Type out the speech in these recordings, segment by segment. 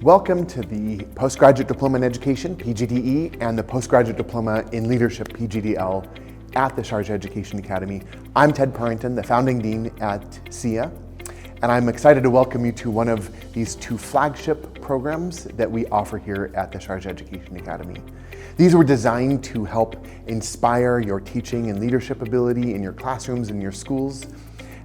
Welcome to the Postgraduate Diploma in Education, PGDE, and the Postgraduate Diploma in Leadership, PGDL, at the Sharjah Education Academy. I'm Ted Parrington, the founding dean at SIA, and I'm excited to welcome you to one of these two flagship programs that we offer here at the Sharjah Education Academy. These were designed to help inspire your teaching and leadership ability in your classrooms and your schools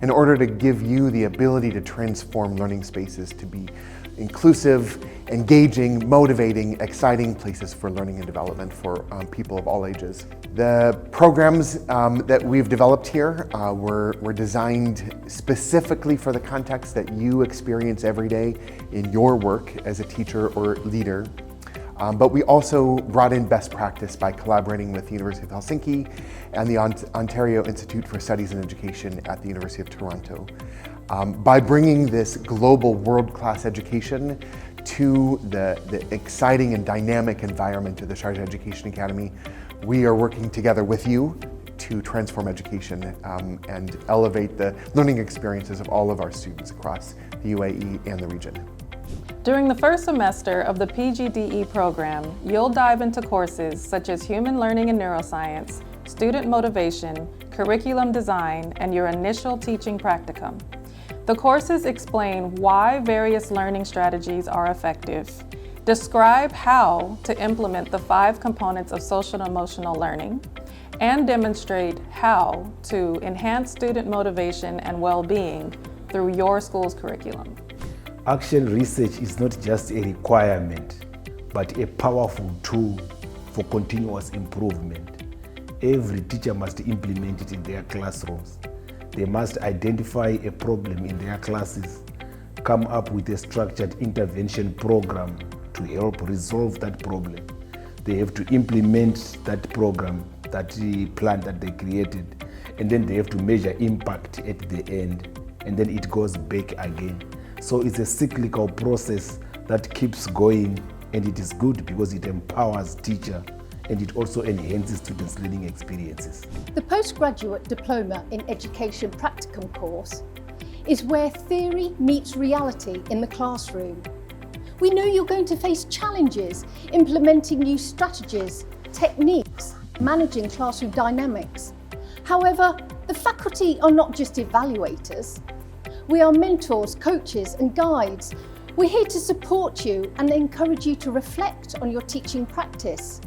in order to give you the ability to transform learning spaces to be inclusive, engaging, motivating, exciting places for learning and development for people of all ages. The programs that we've developed here were designed specifically for the context that you experience every day in your work as a teacher or leader. But we also brought in best practice by collaborating with the University of Helsinki and the Ontario Institute for Studies in Education at the University of Toronto. By bringing this global world-class education to the exciting and dynamic environment of the Sharjah Education Academy, we are working together with you to transform education and elevate the learning experiences of all of our students across the UAE and the region. During the first semester of the PGDE program, you'll dive into courses such as Human Learning and Neuroscience, Student Motivation, Curriculum Design, and your initial teaching practicum. The courses explain why various learning strategies are effective, describe how to implement the 5 components of social and emotional learning, and demonstrate how to enhance student motivation and well-being through your school's curriculum. Action research is not just a requirement, but a powerful tool for continuous improvement. Every teacher must implement it in their classrooms. They must identify a problem in their classes, come up with a structured intervention program to help resolve that problem. They have to implement that program, that plan that they created, and then they have to measure impact at the end, and then it goes back again. So it's a cyclical process that keeps going, and it is good because it empowers teacher and it also enhances students' learning experiences. The Postgraduate Diploma in Education Practicum course is where theory meets reality in the classroom. We know you're going to face challenges implementing new strategies, techniques, managing classroom dynamics. However, the faculty are not just evaluators. We are mentors, coaches and guides. We're here to support you and encourage you to reflect on your teaching practice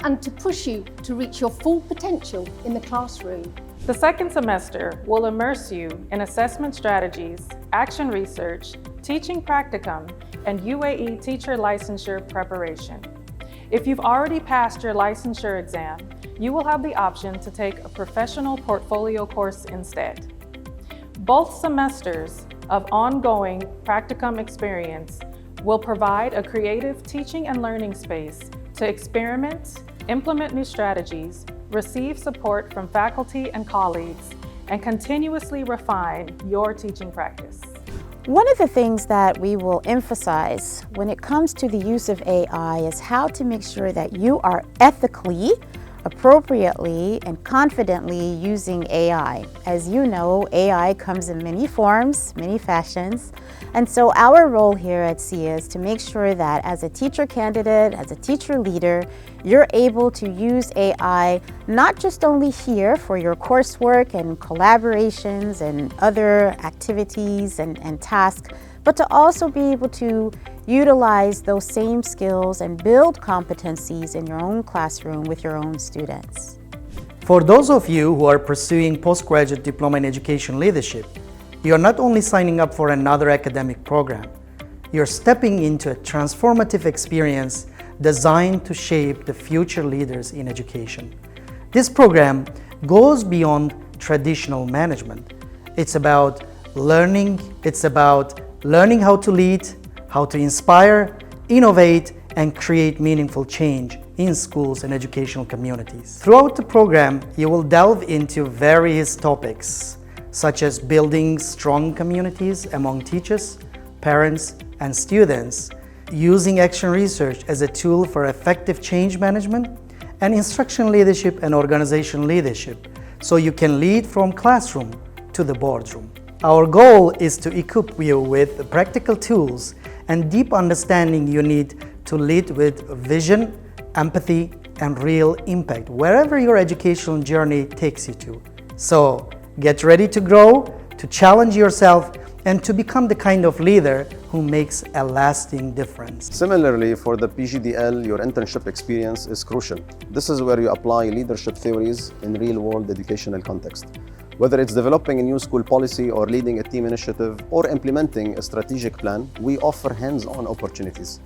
and to push you to reach your full potential in the classroom. The second semester will immerse you in assessment strategies, action research, teaching practicum, and UAE teacher licensure preparation. If you've already passed your licensure exam, you will have the option to take a professional portfolio course instead. Both semesters of ongoing practicum experience will provide a creative teaching and learning space to experiment, implement new strategies, receive support from faculty and colleagues, and continuously refine your teaching practice. One of the things that we will emphasize when it comes to the use of AI is how to make sure that you are ethically, appropriately, and confidently using AI. As you know, AI comes in many forms, many fashions, and so our role here at SIA is to make sure that as a teacher candidate, as a teacher leader, you're able to use AI not just only here for your coursework and collaborations and other activities and tasks, but to also be able to utilize those same skills and build competencies in your own classroom with your own students. For those of you who are pursuing postgraduate diploma in education leadership, you are not only signing up for another academic program, you're stepping into a transformative experience designed to shape the future leaders in education. This program goes beyond traditional management. It's about learning how to lead, how to inspire, innovate, and create meaningful change in schools and educational communities. Throughout the program, you will delve into various topics, such as building strong communities among teachers, parents, and students, using action research as a tool for effective change management, and instruction leadership and organization leadership, so you can lead from classroom to the boardroom. Our goal is to equip you with practical tools and deep understanding you need to lead with vision, empathy, and real impact wherever your educational journey takes you to. So get ready to grow, to challenge yourself, and to become the kind of leader who makes a lasting difference. Similarly, for the PGDL, your internship experience is crucial. This is where you apply leadership theories in real-world educational context. Whether it's developing a new school policy or leading a team initiative or implementing a strategic plan, we offer hands-on opportunities.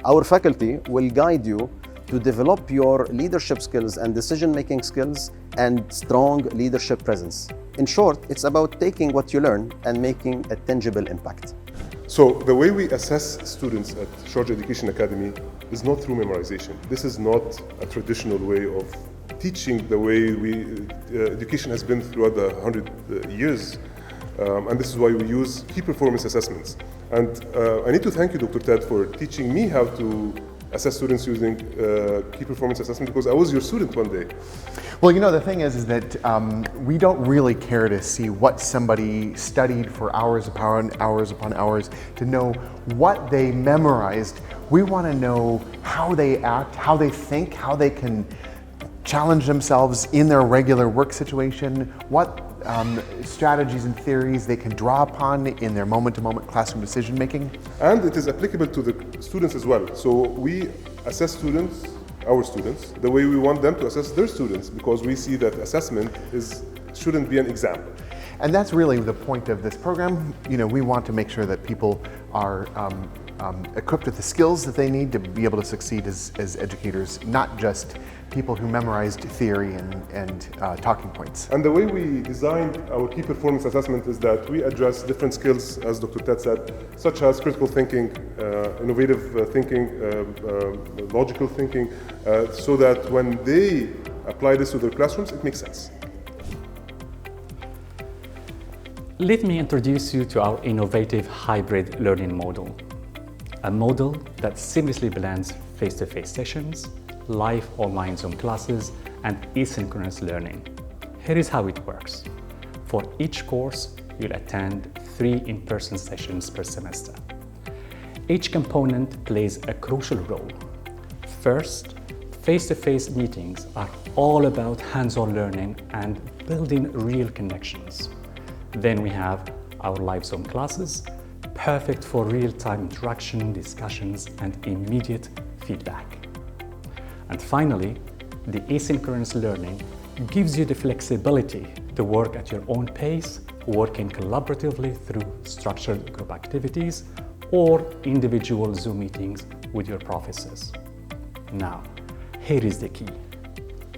Our faculty will guide you to develop your leadership skills and decision-making skills and strong leadership presence. In short, it's about taking what you learn and making a tangible impact. So the way we assess students at Sharjah Education Academy is not through memorization. This is not a traditional way of teaching the way education has been throughout the 100 years. And this is why we use key performance assessments. And I need to thank you, Dr. Ted, for teaching me how to assess students using key performance assessment, because I was your student one day. Well, you know, the thing is that we don't really care to see what somebody studied for hours upon hours to know what they memorized. We want to know how they act, how they think, how they can challenge themselves in their regular work situation, what strategies and theories they can draw upon in their moment-to-moment classroom decision-making. And it is applicable to the students as well. So we assess students, our students, the way we want them to assess their students, because we see that assessment shouldn't be an exam. And that's really the point of this program. You know, we want to make sure that people are equipped with the skills that they need to be able to succeed as educators, not just people who memorized theory and talking points. And the way we designed our key performance assessment is that we address different skills, as Dr. Ted said, such as critical thinking, innovative thinking, logical thinking, so that when they apply this to their classrooms, it makes sense. Let me introduce you to our innovative hybrid learning model. A model that seamlessly blends face-to-face sessions, live online Zoom classes, and asynchronous learning. Here is how it works. For each course, you'll attend 3 in-person sessions per semester. Each component plays a crucial role. First, face-to-face meetings are all about hands-on learning and building real connections. Then we have our live Zoom classes, perfect for real-time interaction, discussions, and immediate feedback. And finally, the asynchronous learning gives you the flexibility to work at your own pace, working collaboratively through structured group activities or individual Zoom meetings with your professors. Now, here is the key.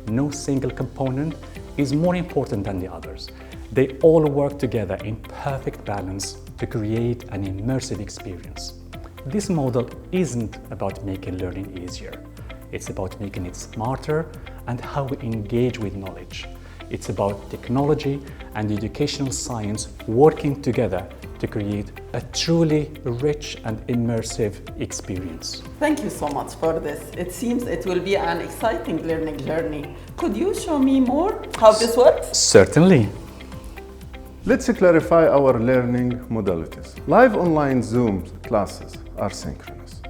No single component is more important than the others. They all work together in perfect balance to create an immersive experience. This model isn't about making learning easier. It's about making it smarter and how we engage with knowledge. It's about technology and educational science working together to create a truly rich and immersive experience. Thank you so much for this. It seems it will be an exciting learning journey. Could you show me more how this works? Certainly. Let's clarify our learning modalities. Live online Zoom classes are synchronous,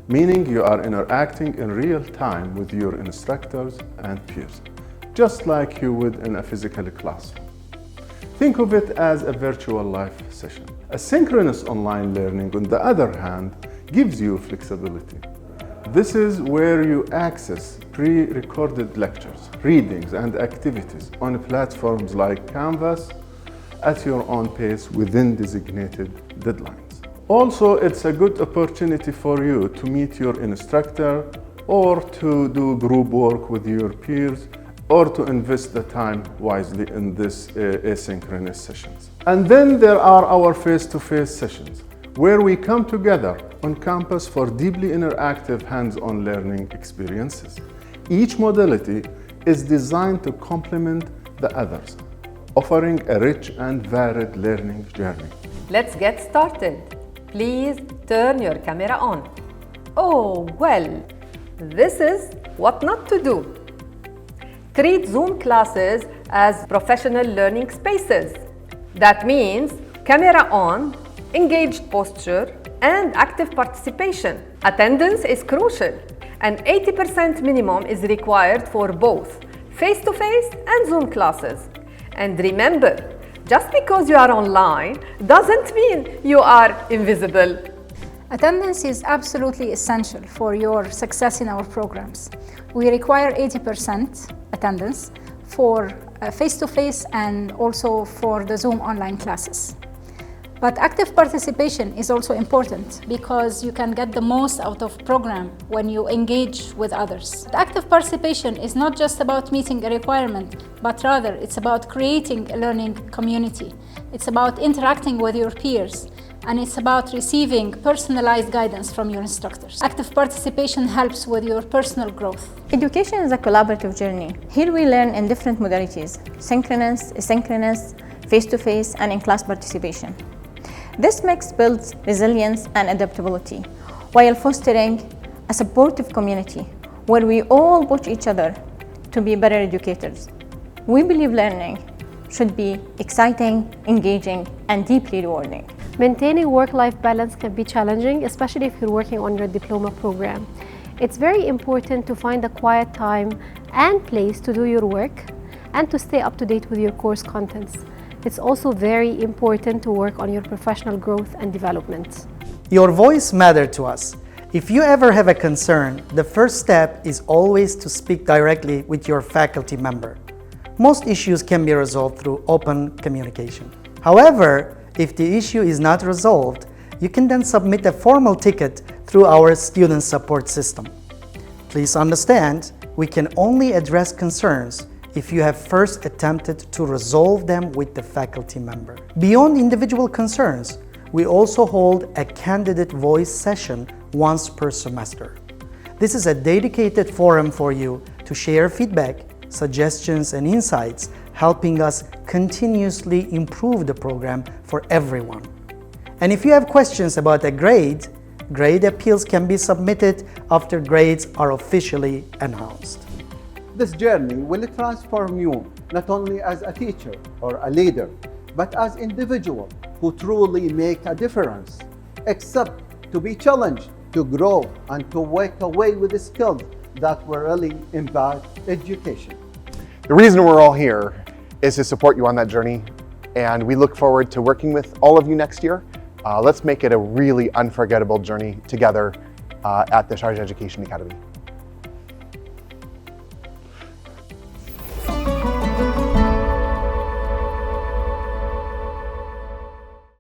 meaning you are interacting in real time with your instructors and peers, just like you would in a physical classroom. Think of it as a virtual live session. Asynchronous online learning, on the other hand, gives you flexibility. This is where you access pre-recorded lectures, readings, and activities on platforms like Canvas at your own pace within designated deadlines. Also, it's a good opportunity for you to meet your instructor or to do group work with your peers or to invest the time wisely in this asynchronous sessions. And then there are our face-to-face sessions, where we come together on campus for deeply interactive hands-on learning experiences. Each modality is designed to complement the others, offering a rich and varied learning journey. Let's get started. Please turn your camera on. Oh, well, this is what not to do. Treat Zoom classes as professional learning spaces. That means camera on, engaged posture, and active participation. Attendance is crucial, and 80% minimum is required for both face-to-face and Zoom classes. And remember, just because you are online doesn't mean you are invisible. Attendance is absolutely essential for your success in our programs. We require 80% attendance for face-to-face and also for the Zoom online classes. But active participation is also important because you can get the most out of program when you engage with others. Active participation is not just about meeting a requirement, but rather it's about creating a learning community. It's about interacting with your peers, and it's about receiving personalized guidance from your instructors. Active participation helps with your personal growth. Education is a collaborative journey. Here we learn in different modalities: synchronous, asynchronous, face-to-face, and in-class participation. This mix builds resilience and adaptability while fostering a supportive community where we all push each other to be better educators. We believe learning should be exciting, engaging, and deeply rewarding. Maintaining work-life balance can be challenging, especially if you're working on your diploma program. It's very important to find a quiet time and place to do your work and to stay up to date with your course contents. It's also very important to work on your professional growth and development. Your voice matters to us. If you ever have a concern, the first step is always to speak directly with your faculty member. Most issues can be resolved through open communication. However, if the issue is not resolved, you can then submit a formal ticket through our student support system. Please understand, we can only address concerns if you have first attempted to resolve them with the faculty member. Beyond individual concerns, we also hold a candidate voice session once per semester. This is a dedicated forum for you to share feedback, suggestions, and insights, helping us continuously improve the program for everyone. And if you have questions about a grade appeals can be submitted after grades are officially announced. This journey will transform you not only as a teacher or a leader, but as individuals who truly make a difference. Accept to be challenged, to grow, and to walk away with the skills that will really impact education. The reason we're all here is to support you on that journey, and we look forward to working with all of you next year. Let's make it a really unforgettable journey together at the Sharjah Education Academy.